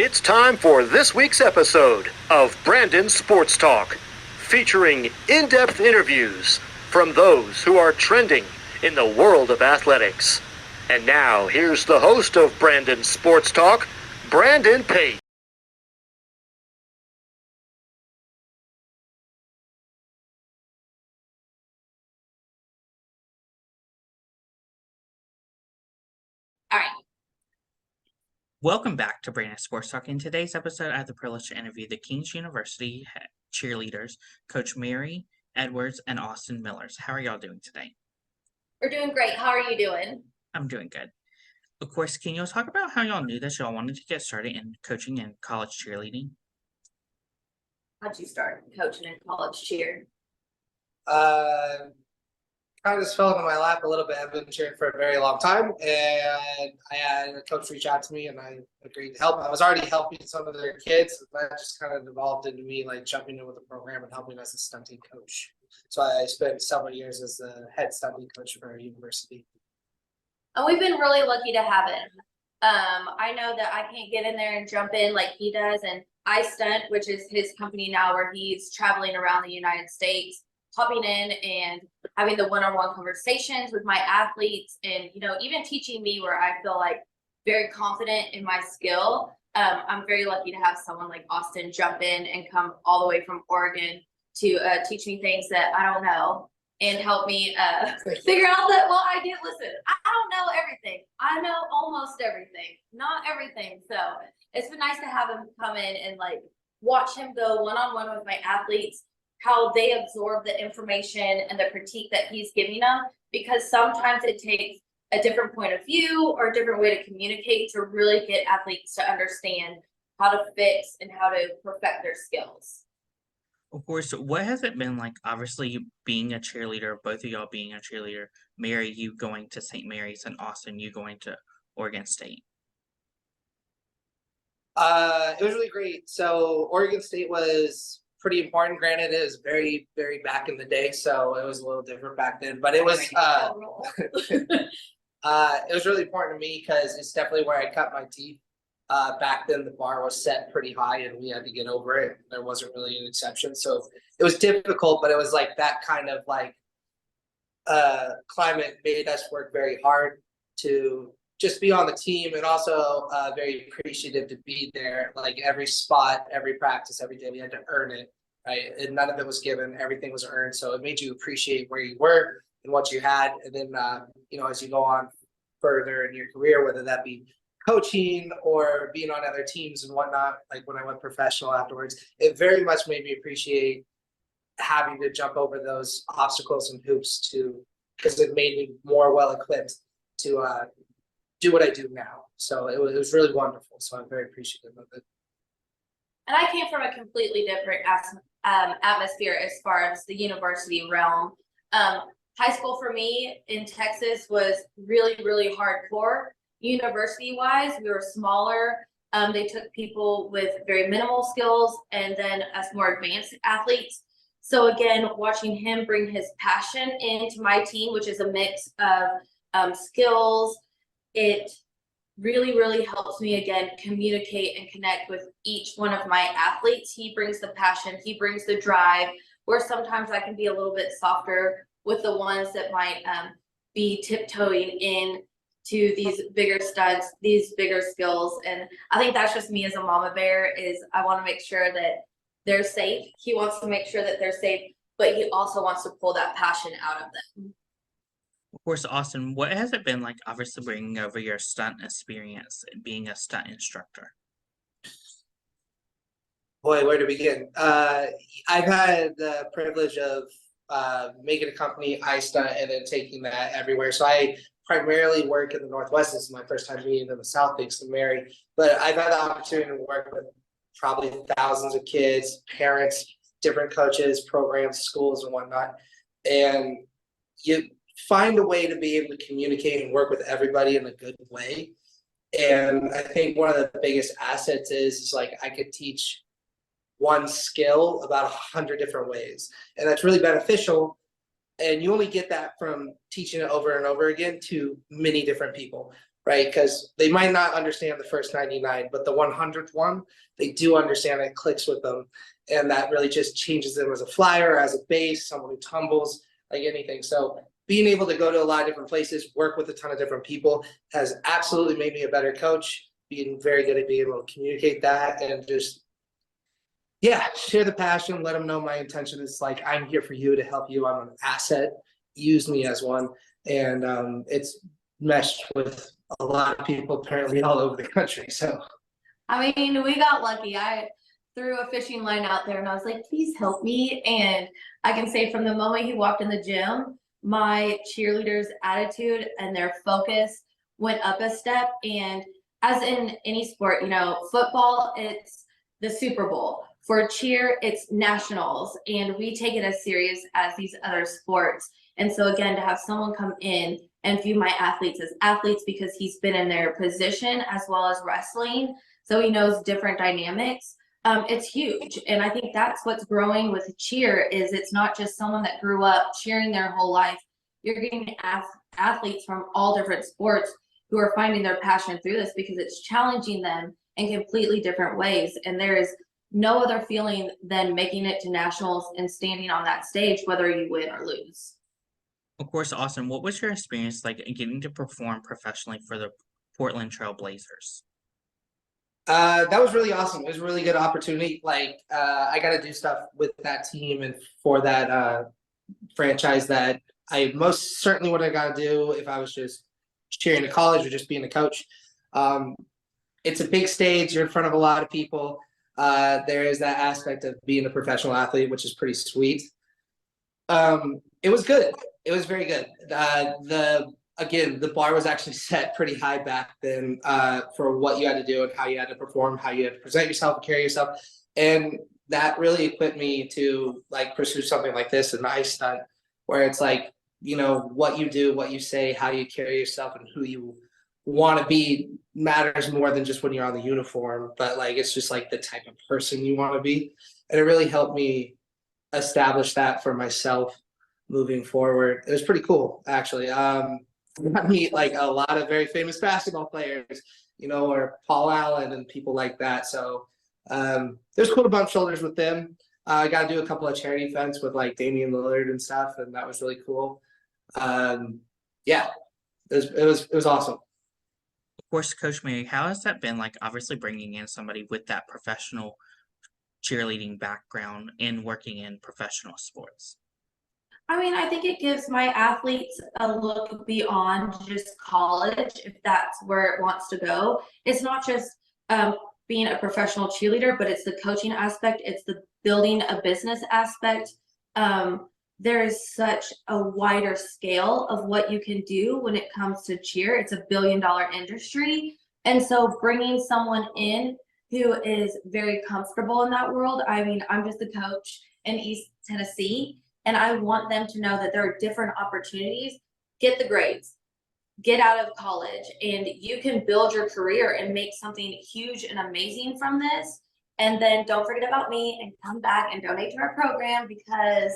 It's time for this week's episode of Brandon Sports Talk, featuring in-depth interviews from those who are trending in the world of athletics. And now, here's the host of Brandon Sports Talk, Brandon Pate. All right. Welcome back to Brandon Sports Talk. In today's episode, I have the privilege to interview the Kings University cheerleaders, Coach Mary Edwards and Austin Millers. How are y'all doing today? We're doing great. How are you doing? I'm doing good. Of course, can you talk about how y'all knew that y'all wanted to get started in coaching and college cheerleading? How'd you start coaching in college cheer? Kind of just fell into my lap a little bit. I've been cheering for a very long time, and I had a coach reach out to me, and I agreed to help. I was already helping some of their kids. That just kind of evolved into me like jumping in with the program and helping as a stunting coach. So I spent several years as the head stunting coach for a university. And we've been really lucky to have him. I know that I can't get in there and jump in like he does, and I Stunt, which is his company now, where he's traveling around the United States, hopping in and having the one-on-one conversations with my athletes, and even teaching me where I feel like very confident in my skill. I'm very lucky to have someone like Austin jump in and come all the way from Oregon to teach me things that I don't know and help me figure out that, well, listen, I don't know everything. I know almost everything, not everything. So it's been nice to have him come in and like watch him go one-on-one with my athletes, how they absorb the information and the critique that he's giving them, because sometimes it takes a different point of view or a different way to communicate to really get athletes to understand how to fix and how to perfect their skills. Of course, what has it been like, obviously, you being a cheerleader, both of y'all being a cheerleader, Mary, you going to St. Mary's, and Austin, you going to Oregon State? It was really great. So Oregon State was pretty important. Granted, it was very, very back in the day, so it was a little different back then. But it was it was really important to me because it's definitely where I cut my teeth. Back then, the bar was set pretty high, and we had to get over it. There wasn't really an exception, so it was difficult. But it was like that kind of like climate made us work very hard to just be on the team, and also very appreciative to be there. Like every spot, every practice, every day, we had to earn it, right? And none of it was given; everything was earned. So it made you appreciate where you were and what you had. And then, as you go on further in your career, whether that be coaching or being on other teams and whatnot, like when I went professional afterwards, it very much made me appreciate having to jump over those obstacles and hoops because it made me more well equipped to do what I do now. So it was really wonderful. So I'm very appreciative of it. And I came from a completely different atmosphere as far as the university realm. High school for me in Texas was really, really hardcore. University-wise, we were smaller. They took people with very minimal skills and then us more advanced athletes. So again, watching him bring his passion into my team, which is a mix of skills, it really, really helps me again communicate and connect with each one of my athletes. He brings the passion, he brings the drive, where sometimes I can be a little bit softer with the ones that might be tiptoeing in to these bigger stunts, these bigger skills. And I think that's just me as a mama bear, is I want to make sure that they're safe. He wants to make sure that they're safe, but he also wants to pull that passion out of them. Of course, Austin, what has it been like, obviously, bringing over your stunt experience and being a stunt instructor? Boy, where to begin? I've had the privilege of making a company, iStunt, and then taking that everywhere. So I primarily work in the Northwest. This is my first time being in the South, thanks to Mary. But I've had the opportunity to work with probably thousands of kids, parents, different coaches, programs, schools, and whatnot. And you find a way to be able to communicate and work with everybody in a good way. And I think one of the biggest assets is like I could teach one skill about 100 different ways. And that's really beneficial. And you only get that from teaching it over and over again to many different people. right? Because they might not understand the first 99, but the 100th one, they do understand. It clicks with them, and that really just changes them as a flyer, as a base, someone who tumbles, like anything. So being able to go to a lot of different places, work with a ton of different people, has absolutely made me a better coach. Being very good at being able to communicate that and just, yeah, share the passion, let them know my intention is like, I'm here for you to help you. I'm an asset. Use me as one. And it's meshed with a lot of people apparently all over the country. So I mean, we got lucky. I threw a fishing line out there and I was like, please help me. And I can say from the moment he walked in the gym, my cheerleaders' attitude and their focus went up a step. And as in any sport, you know, football, it's the Super Bowl. For cheer, it's nationals. And we take it as serious as these other sports. And so again, to have someone come in and view my athletes as athletes because he's been in their position as well as wrestling, so he knows different dynamics. It's huge, and I think that's what's growing with cheer is it's not just someone that grew up cheering their whole life. You're getting athletes from all different sports who are finding their passion through this because it's challenging them in completely different ways. And there is no other feeling than making it to nationals and standing on that stage, whether you win or lose. Of course, Austin, what was your experience like getting to perform professionally for the Portland Trail Blazers? That was really awesome. It was a really good opportunity. Like I got to do stuff with that team and for that franchise that I most certainly would have got to do if I was just cheering at college or just being a coach. It's a big stage. You're in front of a lot of people. There is that aspect of being a professional athlete, which is pretty sweet. It was good. It was very good. The bar was actually set pretty high back then for what you had to do and how you had to perform, how you had to present yourself and carry yourself. And that really equipped me to like pursue something like this, an ice stunt, where it's like, you know, what you do, what you say, how you carry yourself and who you want to be matters more than just when you're on the uniform, but like, it's just like the type of person you want to be. And it really helped me establish that for myself moving forward. It was pretty cool, actually. I meet like a lot of very famous basketball players, you know, or Paul Allen and people like that. So it was cool to bump shoulders with them. I got to do a couple of charity events with like Damian Lillard and stuff, and that was really cool. Yeah, it was awesome. Of course, Coach Mary, how has that been like obviously bringing in somebody with that professional cheerleading background and working in professional sports? I mean, I think it gives my athletes a look beyond just college, if that's where it wants to go. It's not just being a professional cheerleader, but it's the coaching aspect, it's the building a business aspect. There is such a wider scale of what you can do when it comes to cheer. It's $1 billion industry. And so bringing someone in who is very comfortable in that world, I mean, I'm just a coach in East Tennessee, and I want them to know that there are different opportunities. Get the grades, get out of college, and you can build your career and make something huge and amazing from this. And then don't forget about me and come back and donate to our program because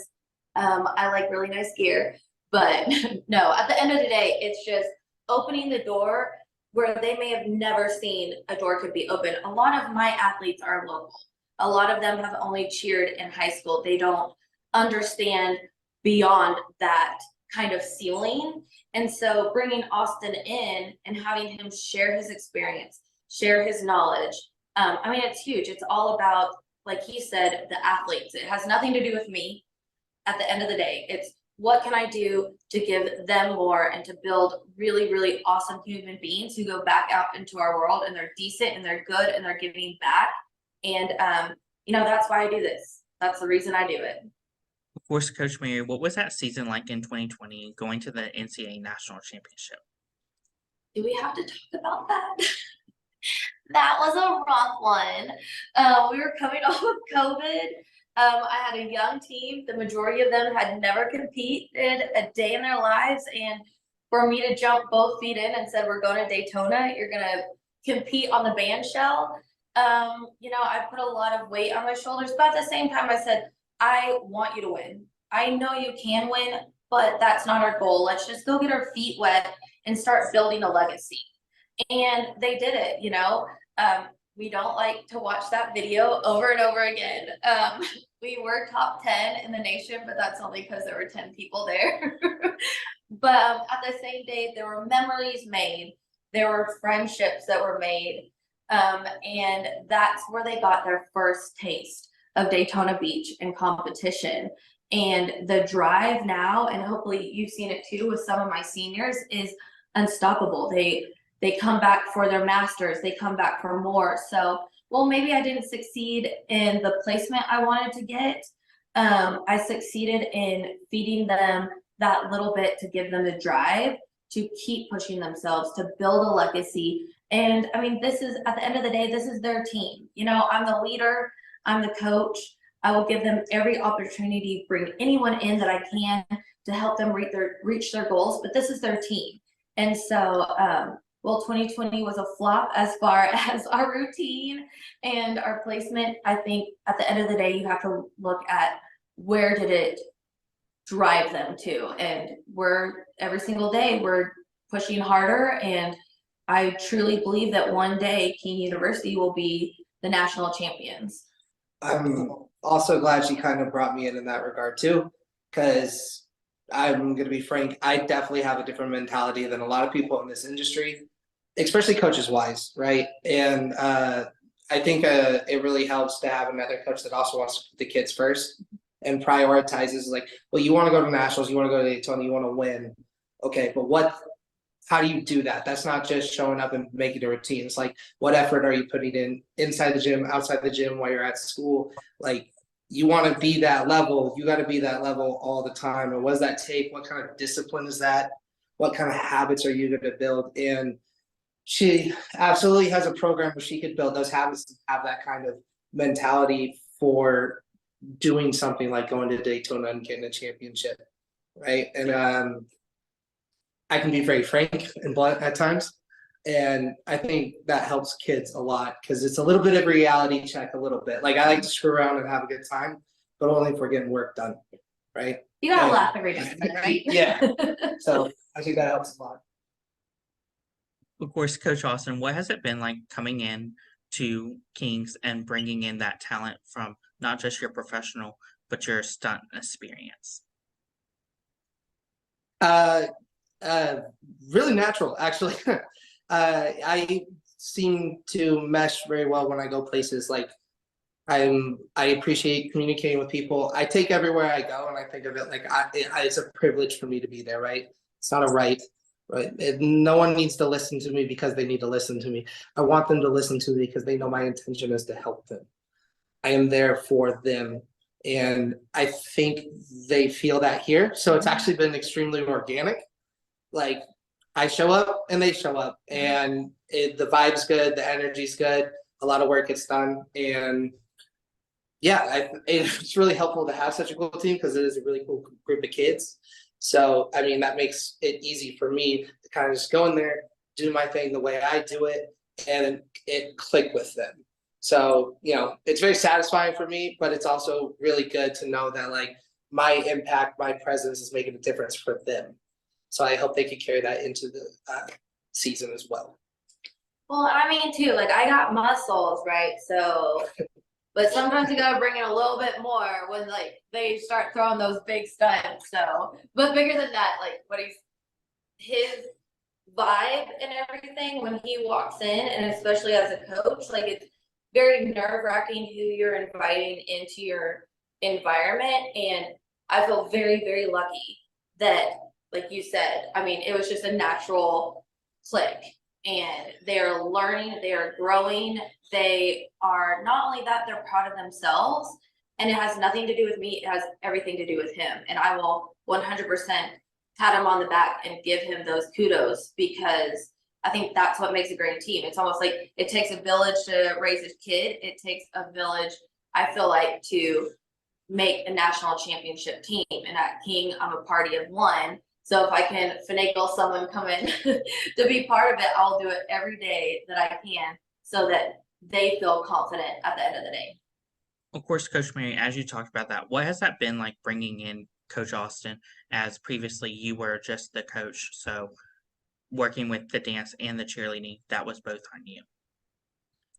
I like really nice gear. But no, at the end of the day, it's just opening the door where they may have never seen a door could be open. A lot of my athletes are local. A lot of them have only cheered in high school. They don't understand beyond that kind of ceiling. And so bringing Austin in and having him share his experience, share his knowledge. I mean, it's huge. It's all about, like he said, the athletes. It has nothing to do with me at the end of the day. It's what can I do to give them more and to build really, really awesome human beings who go back out into our world and they're decent and they're good and they're giving back. And, you know, that's why I do this. That's the reason I do it. Of course, Coach Mary, what was that season like in 2020 going to the NCAA National Championship? Do we have to talk about that? That was a rough one. We were coming off of COVID. I had a young team. The majority of them had never competed a day in their lives. And for me to jump both feet in and said, we're going to Daytona, you're going to compete on the band shell. You know, I put a lot of weight on my shoulders, but at the same time, I said, I want you to win. I know you can win, but that's not our goal. Let's just go get our feet wet and start building a legacy. And they did it, you know. We don't like to watch that video over and over again. We were top 10 in the nation, but that's only because there were 10 people there. But at the same day, there were memories made, there were friendships that were made, and that's where they got their first taste of Daytona Beach and competition. And the drive now, and hopefully you've seen it too with some of my seniors, is unstoppable. They come back for their masters, they come back for more. So, well, maybe I didn't succeed in the placement I wanted to get. I succeeded in feeding them that little bit to give them the drive to keep pushing themselves, to build a legacy. And I mean, this is, at the end of the day, this is their team. You know, I'm the leader, I'm the coach. I will give them every opportunity, bring anyone in that I can to help them reach their goals, but this is their team. And so, well, 2020 was a flop as far as our routine and our placement. I think at the end of the day, you have to look at where did it drive them to, and every single day we're pushing harder. And I truly believe that one day King University will be the national champions. I'm also glad she kind of brought me in that regard too, because I'm going to be frank, I definitely have a different mentality than a lot of people in this industry, especially coaches wise, right? And I think it really helps to have another coach that also wants to put the kids first and prioritizes, like, well, you want to go to nationals, you want to go to Daytona, you want to win. Okay, but how do you do that? That's not just showing up and making a routine. It's like, what effort are you putting in inside the gym, outside the gym, while you're at school? Like, you want to be that level, you got to be that level all the time. And what does that take? What kind of discipline is that? What kind of habits are you going to build? And she absolutely has a program where she could build those habits and have that kind of mentality for doing something like going to Daytona and getting a championship, right? And I can be very frank and blunt at times, and I think that helps kids a lot because it's a little bit of reality check, a little bit. Like, I like to screw around and have a good time, but only if we're getting work done, right? You gotta And, laugh every day, right? Yeah. So I think that helps a lot. Of course, Coach Austin, what has it been like coming in to Kings and bringing in that talent from not just your professional, but your stunt experience? Really natural, actually. I seem to mesh very well when I go places. Like, I appreciate communicating with people. I take everywhere I go, and I think of it like it's a privilege for me to be there, right? It's not a right, right? No one needs to listen to me because they need to listen to me. I want them to listen to me because they know my intention is to help them. I am there for them, and I think they feel that here. So it's actually been extremely organic. Like, I show up and they show up, and the vibe's good, the energy's good, a lot of work gets done, and yeah, it's really helpful to have such a cool team because it is a really cool group of kids. So I mean, that makes it easy for me to kind of just go in there, do my thing the way I do it, and it click with them. So, you know, it's very satisfying for me, but it's also really good to know that, like, my impact, my presence is making a difference for them. So I hope they can carry that into the season as well. Well, I mean too, like, I got muscles, right? So, but sometimes you gotta bring in a little bit more when, like, they start throwing those big stunts. So, but bigger than that, like, his vibe and everything when he walks in, and especially as a coach, like, it's very nerve-wracking who you're inviting into your environment. And I feel very, very lucky that, like you said, I mean, it was just a natural click, and they're learning, they are growing. They are, not only that, they're proud of themselves, and it has nothing to do with me, it has everything to do with him. And I will 100% pat him on the back and give him those kudos, because I think that's what makes a great team. It's almost like it takes a village to raise a kid. It takes a village, I feel like, to make a national championship team. And at King, I'm a party of one. So if I can finagle someone come in to be part of it, I'll do it every day that I can so that they feel confident at the end of the day. Of course, Coach Mary, as you talked about that, what has that been like bringing in Coach Austin, as previously you were just the coach? So working with the dance and the cheerleading, that was both on you?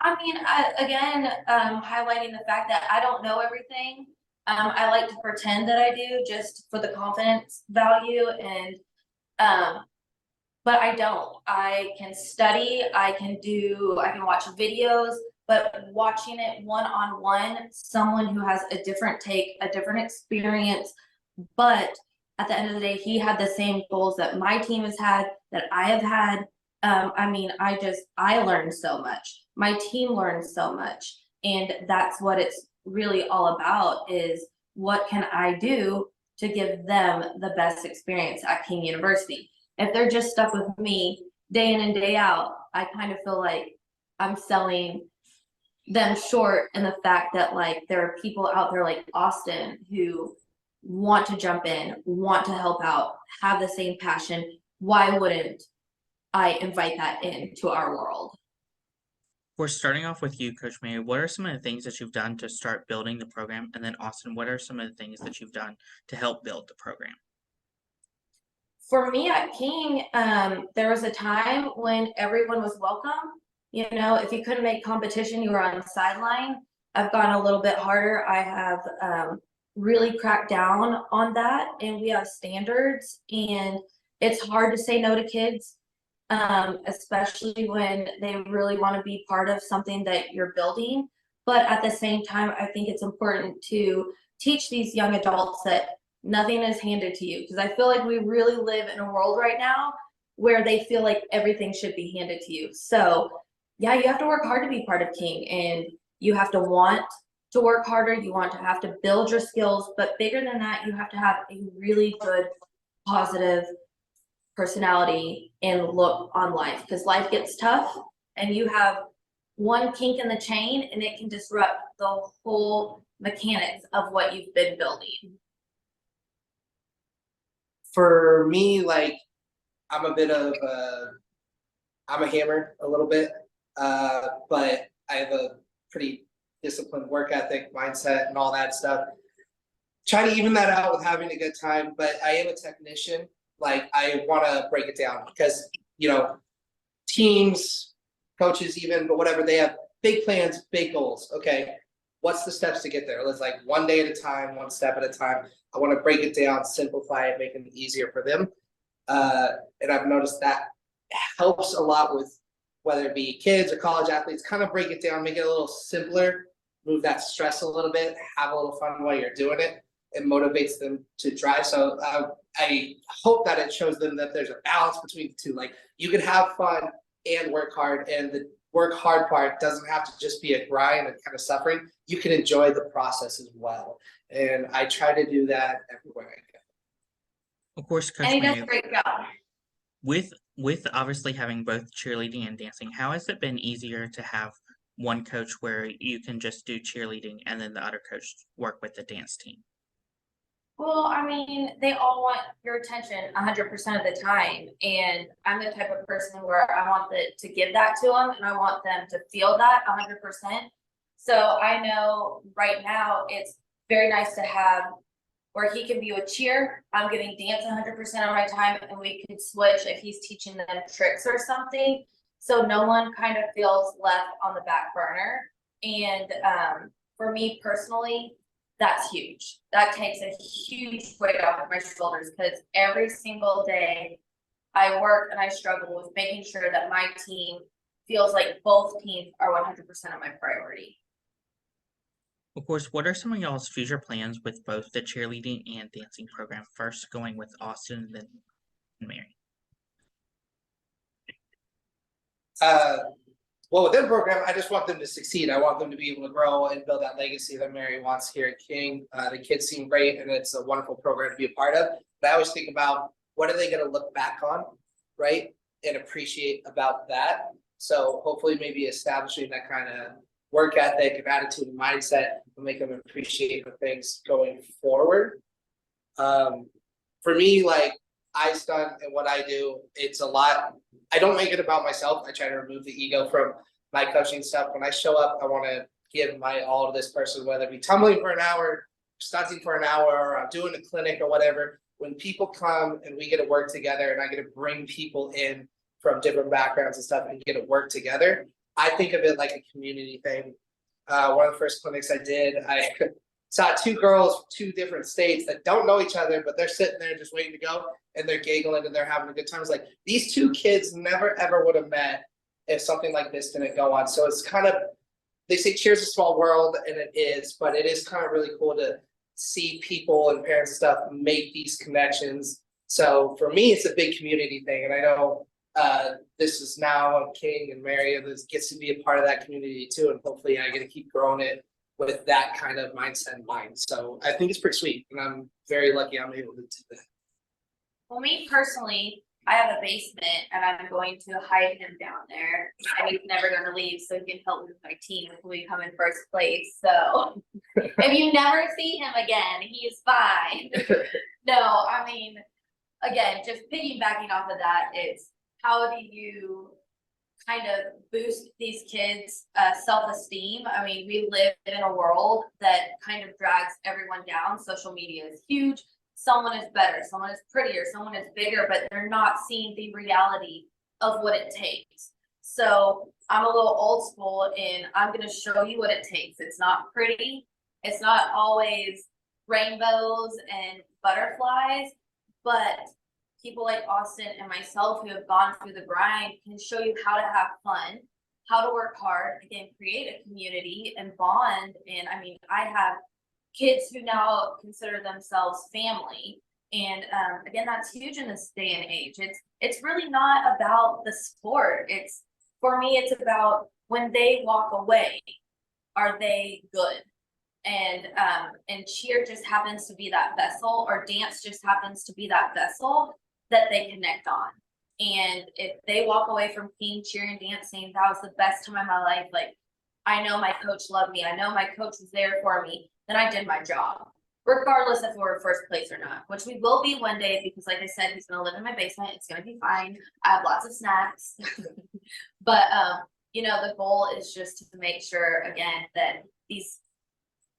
I mean, highlighting the fact that I don't know everything. I like to pretend that I do just for the confidence value and, but I don't. I can study, I can watch videos, but watching it one-on-one, someone who has a different take, a different experience, but at the end of the day, he had the same goals that my team has had, that I have had. I mean, I learned so much. My team learned so much. And that's what it's really all about, is what can I do to give them the best experience at King University? If they're just stuck with me day in and day out, I kind of feel like I'm selling them short in the fact that like there are people out there like Austin who want to jump in, want to help out, have the same passion. Why wouldn't I invite that into our world? We're starting off with you, Coach Mary. What are some of the things that you've done to start building the program? And then Austin, what are some of the things that you've done to help build the program? For me at King, there was a time when everyone was welcome. You know, if you couldn't make competition, you were on the sideline. I've gone a little bit harder. I have really cracked down on that, and we have standards, and it's hard to say no to kids, especially when they really want to be part of something that you're building. But at the same time, I think it's important to teach these young adults that nothing is handed to you, because I feel like we really live in a world right now where they feel like everything should be handed to you. So yeah, you have to work hard to be part of King, and you have to want to work harder. You want to have to build your skills, but bigger than that, you have to have a really good, positive personality and look on life, because life gets tough and you have one kink in the chain and it can disrupt the whole mechanics of what you've been building. For me, like, I'm a hammer a little bit, but I have a pretty disciplined work ethic, mindset, and all that stuff. Try to even that out with having a good time, but I am a technician. Like, I want to break it down because, you know, teams, coaches even, but whatever, they have big plans, big goals. Okay, what's the steps to get there? Let's, like, one day at a time, one step at a time. I want to break it down, simplify it, make it easier for them. And I've noticed that helps a lot with whether it be kids or college athletes. Kind of break it down, make it a little simpler, move that stress a little bit, have a little fun while you're doing it. It motivates them to drive. So I hope that it shows them that there's a balance between the two. Like, you can have fun and work hard, and the work hard part doesn't have to just be a grind and kind of suffering. You can enjoy the process as well. And I try to do that everywhere I go. Of course, Coach And he does Mary, a great job. with obviously having both cheerleading and dancing, how has it been easier to have one coach where you can just do cheerleading and then the other coach work with the dance team? Well, I mean, they all want your attention 100% of the time. And I'm the type of person where I want to give that to them, and I want them to feel that 100%. So I know right now it's very nice to have where he can be with cheer, I'm giving dance 100% of my time, and we could switch if he's teaching them tricks or something. So no one kind of feels left on the back burner. And for me personally, that's huge. That takes a huge weight off of my shoulders, because every single day I work and I struggle with making sure that my team feels like both teams are 100% of my priority. Of course, what are some of y'all's future plans with both the cheerleading and dancing program? First, going with Austin, and then Mary. Well, within the program, I just want them to succeed. I want them to be able to grow and build that legacy that Mary wants here at King. The kids seem great, and it's a wonderful program to be a part of. But I always think about, what are they going to look back on, right, and appreciate about that. So hopefully maybe establishing that kind of work ethic and attitude and mindset will make them appreciate the things going forward. For me, like, I stunt and what I do, it's a lot. I don't make it about myself. I try to remove the ego from my coaching stuff. When I show up, I want to give my all to this person, whether it be tumbling for an hour, stunting for an hour, or I'm doing a clinic or whatever. When people come and we get to work together and I get to bring people in from different backgrounds and stuff and get to work together. I think of it like a community thing. One of the first clinics I did, I saw two girls from two different states that don't know each other, but they're sitting there just waiting to go, and they're giggling and they're having a good time. It's like these two kids never ever would have met if something like this didn't go on. So it's kind of, they say cheer's a small world, and it is, but it is kind of really cool to see people and parents and stuff make these connections. So for me, it's a big community thing, and I know this is now King and Mary that gets to be a part of that community too, and hopefully I get to keep growing it with that kind of mindset in mind. So I think it's pretty sweet, and I'm very lucky I'm able to do that. Well, me personally, I have a basement and I'm going to hide him down there. And he's never gonna leave, so he can help me with my team when we come in first place. So if you never see him again, he is fine. No, I mean, again, just piggybacking off of that, it's how do you kind of boost these kids' self-esteem? I mean, we live in a world that kind of drags everyone down. Social media is huge. Someone is better, someone is prettier, someone is bigger, but they're not seeing the reality of what it takes. So I'm a little old school, and I'm going to show you what it takes. It's not pretty. It's not always rainbows and butterflies, but people like Austin and myself who have gone through the grind can show you how to have fun, how to work hard, again, create a community and bond. And I mean, I have kids who now consider themselves family. And again, that's huge in this day and age. It's really not about the sport. For me, it's about when they walk away, are they good? And cheer just happens to be that vessel, or dance just happens to be that vessel that they connect on. And if they walk away from King cheer and dance saying that was the best time of my life, like I know my coach loved me, I know my coach was there for me, then I did my job, regardless if we're first place or not, which we will be one day, because like I said, he's gonna live in my basement. It's gonna be fine. I have lots of snacks. But you know, the goal is just to make sure, again, that these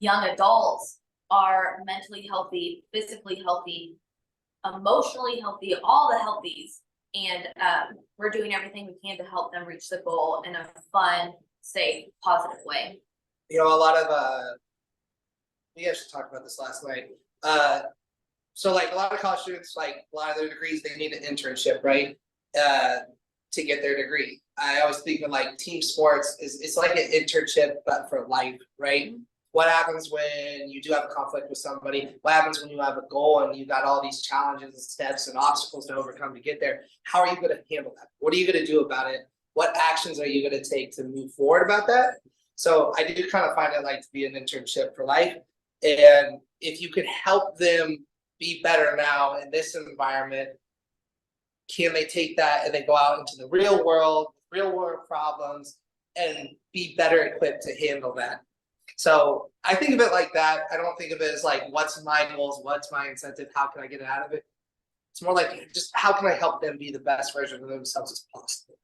young adults are mentally healthy, physically healthy, emotionally healthy, all the healthies. And we're doing everything we can to help them reach the goal in a fun, safe, positive way. You know, a lot of we actually talked about this last night. So like a lot of college students, like a lot of their degrees, they need an internship, right? To get their degree. I always think of like team sports it's like an internship, but for life, right? What happens when you do have a conflict with somebody? What happens when you have a goal and you got all these challenges and steps and obstacles to overcome to get there? How are you going to handle that? What are you going to do about it? What actions are you going to take to move forward about that? So I do kind of find it like to be an internship for life. And if you could help them be better now in this environment, can they take that and then go out into the real world problems and be better equipped to handle that? So I think of it like that. I don't think of it as like, what's my goals? What's my incentive? How can I get out of it? It's more like just how can I help them be the best version of themselves as possible?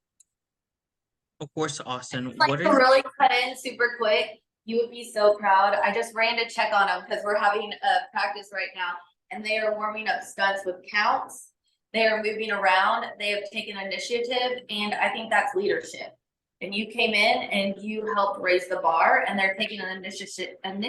Of course, Austin, Like what to is really cut in super quick, you would be so proud. I just ran to check on them because we're having a practice right now, and they are warming up stunts with counts. They are moving around. They have taken initiative, and I think that's leadership. And you came in and you helped raise the bar, and they're taking an initiative, and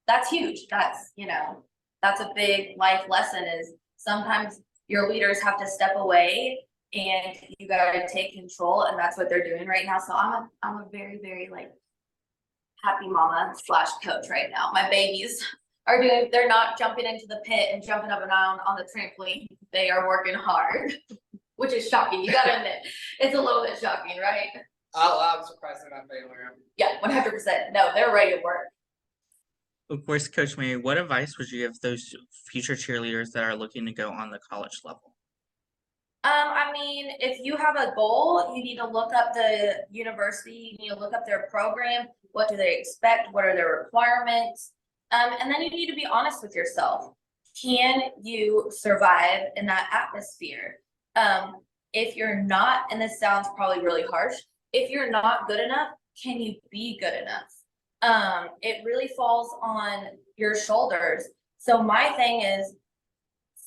that's huge. That's, you know, that's a big life lesson. Is sometimes your leaders have to step away, and you gotta take control, and that's what they're doing right now. So I'm a very, very like happy mama / coach right now. My babies are they're not jumping into the pit and jumping up and down on the trampoline. They are working hard, which is shocking. You gotta admit, it's a little bit shocking, right? I'm surprised they're not failing around. Yeah, 100%. No, they're ready to work. Of course, Coach Mary, what advice would you give those future cheerleaders that are looking to go on the college level? I mean, if you have a goal, you need to look up the university, you need to look up their program. What do they expect? What are their requirements? And then you need to be honest with yourself. Can you survive in that atmosphere? If you're not, and this sounds probably really harsh, if you're not good enough, can you be good enough? It really falls on your shoulders. So my thing is,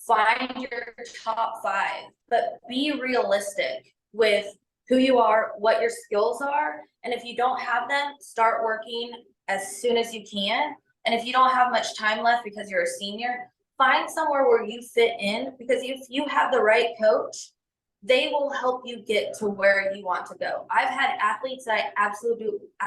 find your top 5, but be realistic with who you are, what your skills are. And if you don't have them, start working as soon as you can. And if you don't have much time left because you're a senior, find somewhere where you fit in, because if you have the right coach, they will help you get to where you want to go. I've had athletes that I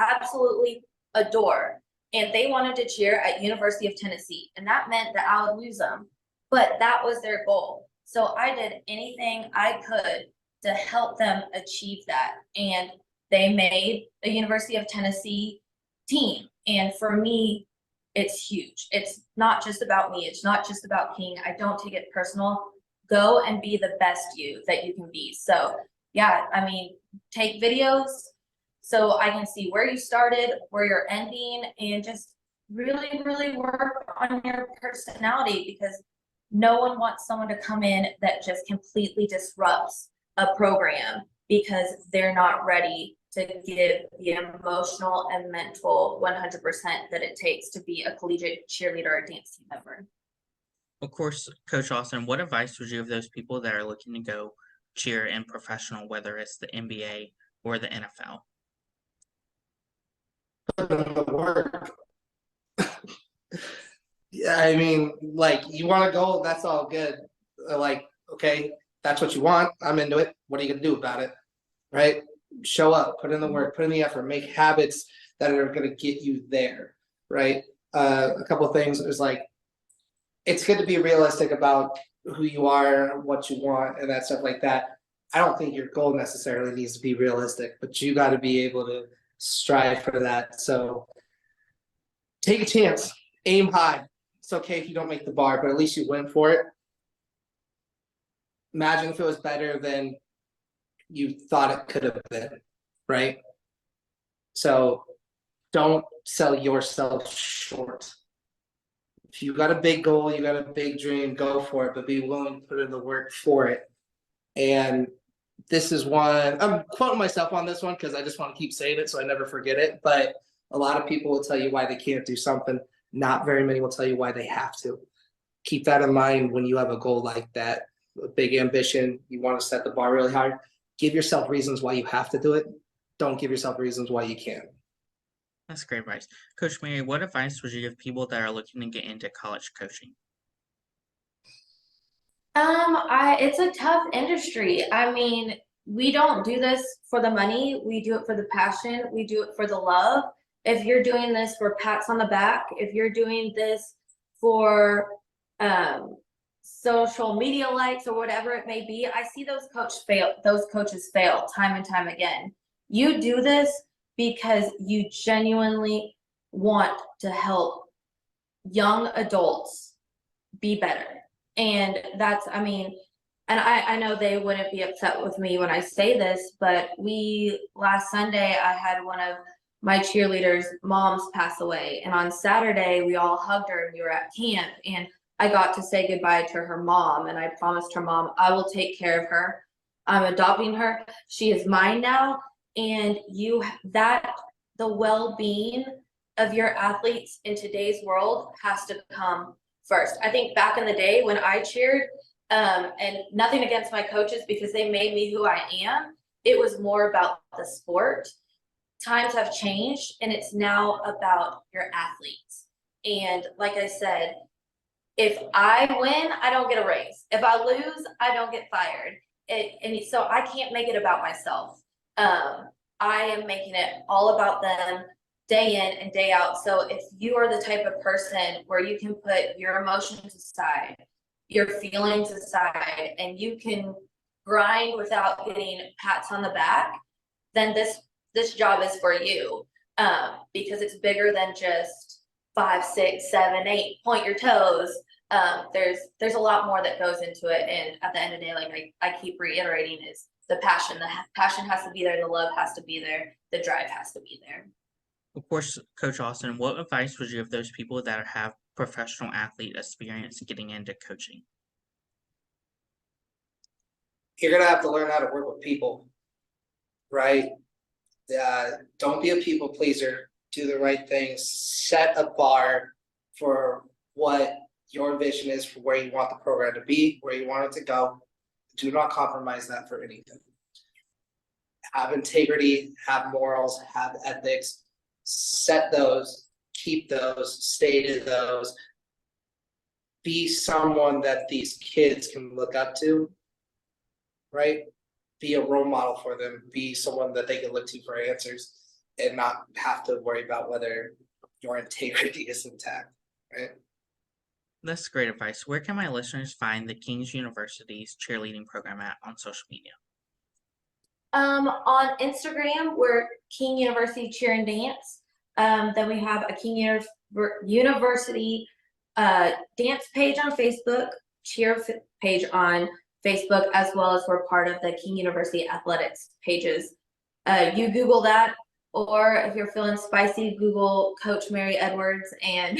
absolutely adore, and they wanted to cheer at University of Tennessee, and that meant that I would lose them, but that was their goal. So I did anything I could to help them achieve that, and they made the University of Tennessee team. And for me, it's huge. It's not just about me. It's not just about King. I don't take it personal. Go and be the best you that you can be. So yeah, I mean, take videos so I can see where you started, where you're ending, and just really, really work on your personality, because no one wants someone to come in that just completely disrupts a program because they're not ready to give the emotional and mental 100% that it takes to be a collegiate cheerleader or dance team member. Of course, Coach Austin, what advice would you give those people that are looking to go cheer in professional, whether it's the NBA or the NFL? Work. Yeah, I mean, like, you want to go, that's all good. Like, okay, that's what you want. I'm into it. What are you gonna do about it? Right? Show up, put in the work, put in the effort, make habits that are gonna get you there. Right? A couple of things is like, it's good to be realistic about who you are, what you want, and that stuff like that. I don't think your goal necessarily needs to be realistic, but you got to be able to strive for that. So take a chance, aim high. It's okay if you don't make the bar, but at least you went for it. Imagine if it was better than you thought it could have been, right? So don't sell yourself short. If you got a big goal, you got a big dream, go for it, but be willing to put in the work for it. And this is one, I'm quoting myself on this one because I just want to keep saying it so I never forget it. But a lot of people will tell you why they can't do something. Not very many will tell you why they have to. Keep that in mind when you have a goal like that, a big ambition, you want to set the bar really high. Give yourself reasons why you have to do it. Don't give yourself reasons why you can't. That's great advice. Coach Mary, what advice would you give people that are looking to get into college coaching? It's a tough industry. I mean, we don't do this for the money. We do it for the passion. We do it for the love. If you're doing this for pats on the back, if you're doing this for social media likes or whatever it may be, I see those coaches fail time and time again. You do this because you genuinely want to help young adults be better. And that's, I mean, and I know they wouldn't be upset with me when I say this, but last Sunday, I had one of my cheerleaders' moms pass away. And on Saturday, we all hugged her and we were at camp. And I got to say goodbye to her mom. And I promised her mom, I will take care of her. I'm adopting her. She is mine now. And the well-being of your athletes in today's world has to come first. I think back in the day when I cheered, and nothing against my coaches because they made me who I am, it was more about the sport. Times have changed and it's now about your athletes. And like I said, if I win, I don't get a raise. If I lose, I don't get fired. And so I can't make it about myself. I am making it all about them day in and day out. So if you are the type of person where you can put your emotions aside, your feelings aside, and you can grind without getting pats on the back, then this job is for you. Because it's bigger than just 5, 6, 7, 8, point your toes. There's a lot more that goes into it. And at the end of the day, like I keep reiterating, is the passion. The passion has to be there, the love has to be there, the drive has to be there. Of course, Coach Austin, what advice would you give those people that have professional athlete experience getting into coaching? You're gonna have to learn how to work with people, right? Don't be a people pleaser. Do the right things. Set a bar for what your vision is for where you want the program to be, where you want it to go. Do not compromise that for anything. Have integrity, have morals, have ethics, set those, keep those, stay to those. Be someone that these kids can look up to, right? Be a role model for them, be someone that they can look to for answers and not have to worry about whether your integrity is intact, right? That's great advice. Where can my listeners find the King's University's cheerleading program at on social media? On Instagram, we're King University Cheer and Dance. Then we have a University dance page on Facebook, page on Facebook, as well as we're part of the King University athletics pages. You Google that, or if you're feeling spicy, Google Coach Mary Edwards, and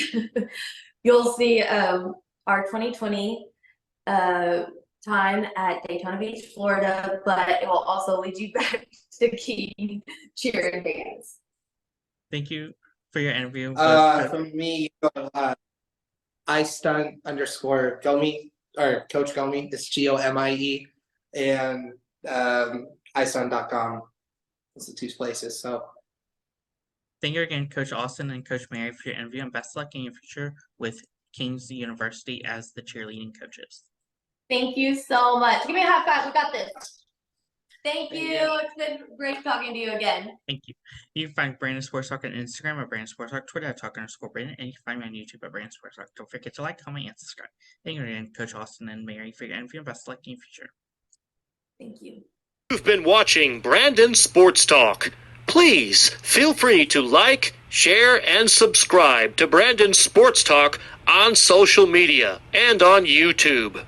you'll see our 2020 time at Daytona Beach, Florida, but it will also lead you back to King Cheer and Dance. Thank you for your interview. For me, iStunt_Gomi or Coach Gomi. It's GOMIE, and iStunt.com. It's the two places. So thank you again, Coach Austin and Coach Mary, for your interview, and best of luck in your future with King's University as the cheerleading coaches. Thank you so much. Give me a high five. We got this. Thank you. you. It's been great talking to you again. Thank you. You can find Brandon Sports Talk on Instagram at Brandon Sports Talk, Twitter at Talk_Brandon, and you can find me on YouTube at Brandon Sports Talk. Don't forget to like, comment, and subscribe. Thank you again, Coach Austin and Mary, for your interview, and best of luck in your future. Thank you. You've been watching Brandon Sports Talk. Please feel free to like, share, and subscribe to Brandon Sports Talk on social media and on YouTube.